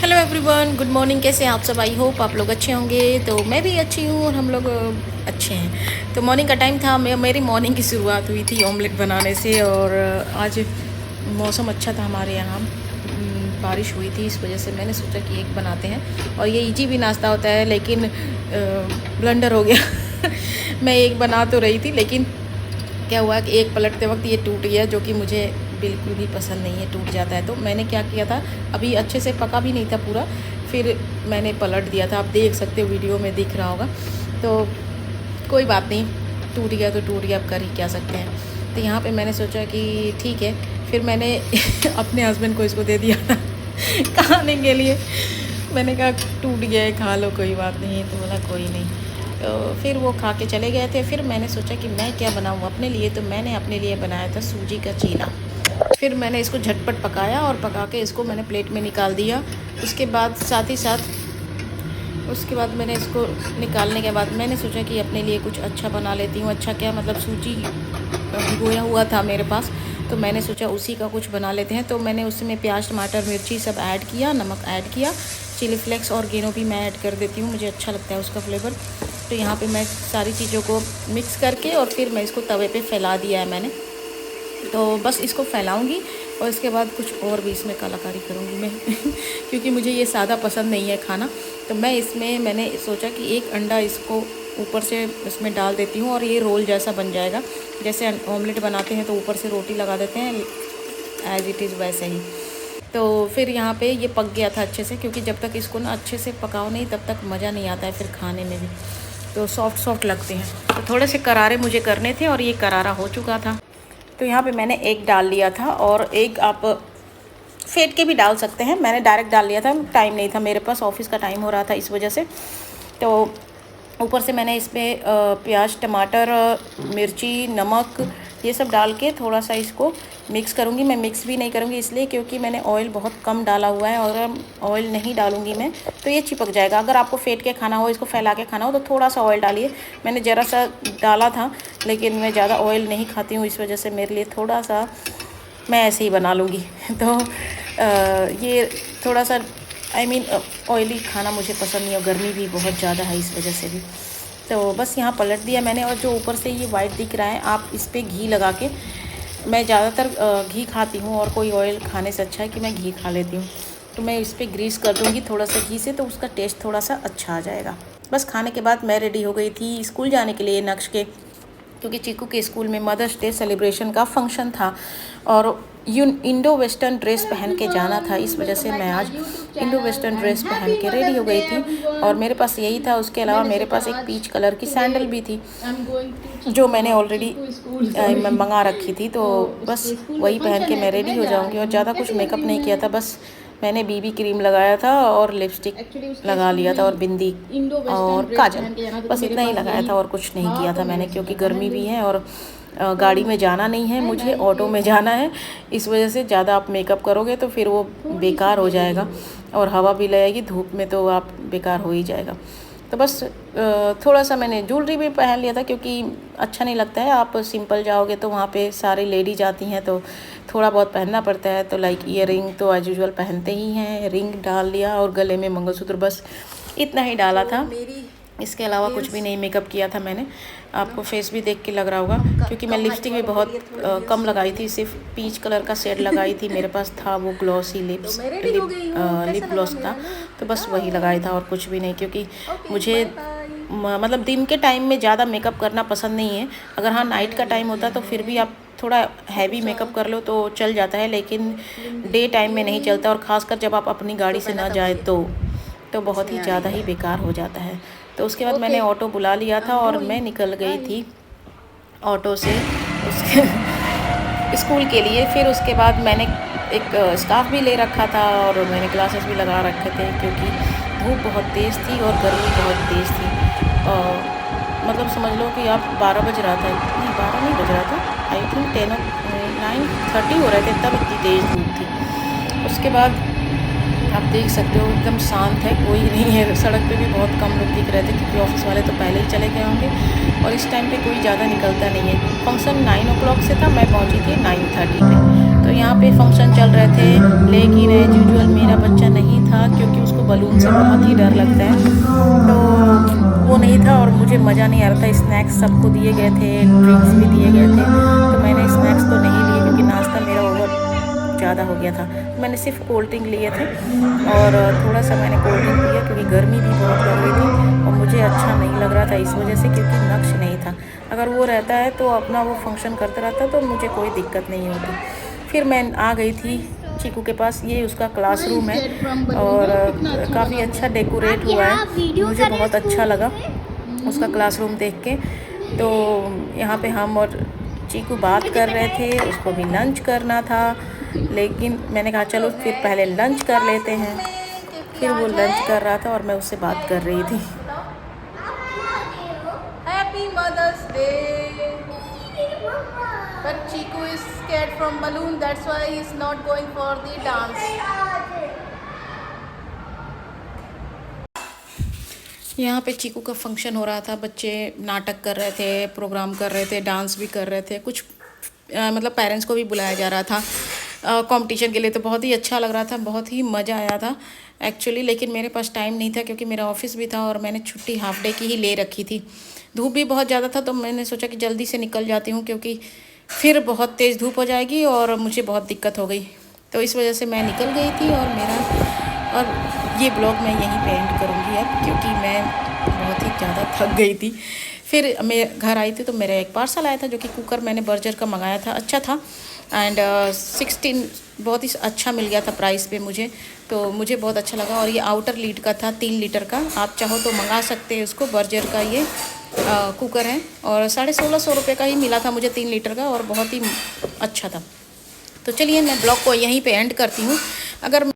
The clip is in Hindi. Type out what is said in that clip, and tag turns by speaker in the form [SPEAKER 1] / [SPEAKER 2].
[SPEAKER 1] Hello everyone, good morning. कैसे हैं आप सब? आई होप आप लोग अच्छे होंगे। तो मैं भी अच्छी हूँ और हम लोग अच्छे हैं। तो मॉर्निंग का टाइम था। मेरी मॉर्निंग की शुरुआत हुई थी ऑमलेट बनाने से। और आज मौसम अच्छा था हमारे यहाँ, बारिश हुई थी, इस वजह से मैंने सोचा कि एक बनाते हैं। और ये इजी भी नाश्ता होता है, लेकिन ब्लंडर हो गया। मैं एक बना तो रही थी, लेकिन क्या हुआ कि एक पलटते वक्त ये टूट गया, जो कि मुझे बिल्कुल भी पसंद नहीं है, टूट जाता है। तो मैंने क्या किया था, अभी अच्छे से पका भी नहीं था पूरा, फिर मैंने पलट दिया था। आप देख सकते हो, वीडियो में दिख रहा होगा। तो कोई बात नहीं, टूट गया तो टूट गया, अब कर ही क्या सकते हैं। तो यहाँ पे मैंने सोचा कि ठीक है, फिर मैंने अपने हस्बैंड को इसको दे दिया था खाने के लिए। मैंने कहा टूट गया है, खा लो, कोई बात नहीं। तो बोला कोई नहीं। तो फिर वो खा के चले गए थे। फिर मैंने सोचा कि मैं क्या बनाऊँ अपने लिए। तो मैंने अपने लिए बनाया था सूजी का चीला। फिर मैंने इसको झटपट पकाया और पका के इसको मैंने प्लेट में निकाल दिया। उसके बाद साथ ही साथ उसके बाद मैंने इसको निकालने के बाद मैंने सोचा कि अपने लिए कुछ अच्छा बना लेती हूँ। अच्छा क्या, मतलब सूजी भिगोया हुआ था मेरे पास, तो मैंने सोचा उसी का कुछ बना लेते हैं। तो मैंने उसमें प्याज, टमाटर, मिर्ची सब ऐड किया, नमक ऐड किया, चिली फ्लेक्स और गेनो भी मैं ऐड कर देती हूँ, मुझे अच्छा लगता है उसका फ्लेवर। तो यहाँ पे मैं सारी चीज़ों को मिक्स करके और फिर मैं इसको तवे पे फैला दिया है मैंने। तो बस इसको फैलाऊंगी और इसके बाद कुछ और भी इसमें कलाकारी करूँगी मैं क्योंकि मुझे ये सादा पसंद नहीं है खाना। तो मैंने सोचा कि एक अंडा इसको ऊपर से इसमें डाल देती हूँ और ये रोल जैसा बन जाएगा। जैसे ऑमलेट बनाते हैं तो ऊपर से रोटी लगा देते हैं, एज इट इज़ वैसे ही। तो फिर यहाँ पे ये पक गया था अच्छे से, क्योंकि जब तक इसको ना अच्छे से पकाओ नहीं तब तक मज़ा नहीं आता है फिर खाने में भी। तो सॉफ्ट सॉफ्ट लगते हैं। तो थोड़े से करारे मुझे करने थे और ये करारा हो चुका था। तो यहाँ पे मैंने एक डाल लिया था और एक आप फेंट के भी डाल सकते हैं। मैंने डायरेक्ट डाल लिया था, टाइम नहीं था मेरे पास, ऑफिस का टाइम हो रहा था इस वजह से। तो ऊपर से मैंने इसमें प्याज, टमाटर, मिर्ची, नमक ये सब डाल के थोड़ा सा इसको मिक्स करूँगी। मैं मिक्स भी नहीं करूँगी इसलिए क्योंकि मैंने ऑयल बहुत कम डाला हुआ है, और अगर ऑयल नहीं डालूँगी मैं तो ये चिपक जाएगा। अगर आपको फेंट के खाना हो, इसको फैला के खाना हो, तो थोड़ा सा ऑयल डालिए। मैंने ज़रा सा डाला था, लेकिन मैं ज़्यादा ऑयल नहीं खाती हूँ, इस वजह से मेरे लिए थोड़ा सा मैं ऐसे ही बना लूँगी। तो ये थोड़ा सा ऑयली खाना मुझे पसंद नहीं है, और गर्मी भी बहुत ज़्यादा है इस वजह से भी। तो बस यहाँ पलट दिया मैंने। और जो ऊपर से ये वाइट दिख रहा है, आप इस पर घी लगा के, मैं ज़्यादातर घी खाती हूँ और कोई ऑयल खाने से अच्छा है कि मैं घी खा लेती हूँ। तो मैं इस पर ग्रीस कर दूँगी थोड़ा सा घी से, तो उसका टेस्ट थोड़ा सा अच्छा आ जाएगा। बस खाने के बाद मैं रेडी हो गई थी स्कूल जाने के लिए नक्श के, क्योंकि चीकू के स्कूल में मदर्स डे सेलिब्रेशन का फंक्शन था और इंडो वेस्टर्न ड्रेस पहन के जाना था। इस वजह से मैं आज इंडो वेस्टर्न ड्रेस पहन के रेडी हो गई थी। और मेरे पास यही था, उसके अलावा मेरे पास एक पीच कलर की सैंडल भी थी जो मैंने ऑलरेडी मंगा रखी थी। तो बस वही पहन के मैं रेडी हो जाऊंगी। और ज़्यादा कुछ मेकअप नहीं किया था, बस मैंने बीबी क्रीम लगाया था और लिपस्टिक लगा लिया था और बिंदी और काजल, बस इतना ही लगाया था और कुछ नहीं किया था मैंने, क्योंकि गर्मी भी है और गाड़ी में जाना नहीं है मुझे, ऑटो में जाना है। इस वजह से ज़्यादा आप मेकअप करोगे तो फिर वो बेकार हो जाएगा, और हवा भी लगेगी धूप में तो आप बेकार हो ही जाएगा। तो बस थोड़ा सा मैंने ज्वेलरी भी पहन लिया था, क्योंकि अच्छा नहीं लगता है आप सिंपल जाओगे तो वहाँ पे सारी लेडी जाती हैं तो थोड़ा बहुत पहनना पड़ता है। तो लाइक ईयर रिंग तो एज यूजुअल पहनते ही हैं, रिंग डाल लिया और गले में मंगलसूत्र, बस इतना ही डाला था। इसके अलावा कुछ भी नहीं मेकअप किया था मैंने। आपको फेस भी देख के लग रहा होगा, क्योंकि मैं लिपस्टिक भी बहुत कम लगाई थी, सिर्फ पीच कलर का शेड लगाई थी। मेरे पास था वो ग्लॉसी लिप ग्लॉस था, तो बस वही लगाया था और कुछ भी नहीं, क्योंकि मुझे मतलब दिन के टाइम में ज़्यादा मेकअप करना पसंद नहीं है। अगर हाँ नाइट का टाइम होता तो फिर भी आप थोड़ा हैवी मेकअप कर लो तो चल जाता है, लेकिन डे टाइम में नहीं चलता, और ख़ासकर जब आप अपनी गाड़ी से ना जाए तो बहुत ही ज़्यादा ही बेकार हो जाता है। तो उसके बाद मैंने ऑटो बुला लिया था और मैं निकल गई थी ऑटो से उसके स्कूल के लिए। फिर उसके बाद मैंने एक स्कार्फ भी ले रखा था और मैंने ग्लासेस भी लगा रखे थे, क्योंकि धूप बहुत तेज़ थी और गर्मी बहुत तेज़ थी। मतलब समझ लो कि आप 12 बज रहा था, नहीं 12 नहीं बज रहा था, आई थिंक 9:30 हो रहे थे, तब इतनी तेज़ धूप थी। उसके बाद आप देख सकते हो एकदम शांत है, कोई नहीं है। सड़क पे भी बहुत कम लोग दिख रहे थे, क्योंकि ऑफिस वाले तो पहले ही चले गए होंगे और इस टाइम पे कोई ज़्यादा निकलता नहीं है। फंक्शन 9 o'clock से था, मैं पहुंची थी 9:30 पे। तो यहाँ पे फंक्शन चल रहे थे, लेकिन एज यूजुअल मेरा बच्चा नहीं था, क्योंकि बहुत ही डर लगता है। तो वो नहीं था और मुझे मज़ा नहीं आ रहा था। स्नैक्स सबको दिए गए थे, ड्रिंक्स भी दिए गए थे, तो मैंने स्नैक्स तो नहीं लिए क्योंकि नाश्ता मेरा ओवर ज़्यादा हो गया था। तो मैंने सिर्फ कोल्ड ड्रिंक लिए थे और थोड़ा सा मैंने कोल्ड ड्रिंक पिया क्योंकि गर्मी भी बहुत लग रही थी और मुझे अच्छा नहीं लग रहा था इस वजह से, क्योंकि नक्श नहीं था। अगर वो रहता है तो अपना वो फंक्शन करता रहता तो मुझे कोई दिक्कत नहीं होती। फिर मैं आ गई थी चीकू के पास। ये उसका क्लासरूम है और काफ़ी अच्छा डेकोरेट हुआ है, मुझे बहुत अच्छा लगा उसका क्लासरूम देख के। तो यहाँ पे हम और चीकू बात कर रहे थे, उसको भी लंच करना था, लेकिन मैंने कहा चलो फिर पहले लंच कर लेते हैं। फिर वो लंच कर रहा था और मैं उससे बात कर रही थी। Happy Mother's Day. But Chiku is scared from balloon, that's why he is not going for the dance. यहाँ पे चीकू का फंक्शन हो रहा था, बच्चे नाटक कर रहे थे, प्रोग्राम कर रहे थे, डांस भी कर रहे थे, कुछ मतलब पेरेंट्स को भी बुलाया जा रहा था कंपटीशन के लिए। तो बहुत ही अच्छा लग रहा था, बहुत ही मज़ा आया था एक्चुअली। लेकिन मेरे पास टाइम नहीं था क्योंकि मेरा ऑफिस भी था और मैंने छुट्टी हाफ डे की ही ले रखी थी। धूप भी बहुत ज़्यादा था तो मैंने सोचा कि जल्दी से निकल जाती हूँ क्योंकि फिर बहुत तेज़ धूप हो जाएगी और मुझे बहुत दिक्कत हो गई। तो इस वजह से मैं निकल गई थी और ये ब्लॉग मैं यहीं पे एंड करूँगी अब, क्योंकि मैं बहुत ही ज़्यादा थक गई थी। फिर मैं घर आई थी तो मेरा एक पार्सल आया था जो कि कुकर मैंने बर्जर का मंगाया था, अच्छा था एंड 16 बहुत ही अच्छा मिल गया था प्राइस पे मुझे, तो मुझे बहुत अच्छा लगा। और ये आउटर लीड का था, 3 लीटर का, आप चाहो तो मंगा सकते हैं उसको। बर्जर का ये कुकर है और 1650 रुपये का ही मिला था मुझे 3 लीटर का और बहुत ही अच्छा था। तो चलिए मैं ब्लॉग को यहीं पे एंड करती हूँ। अगर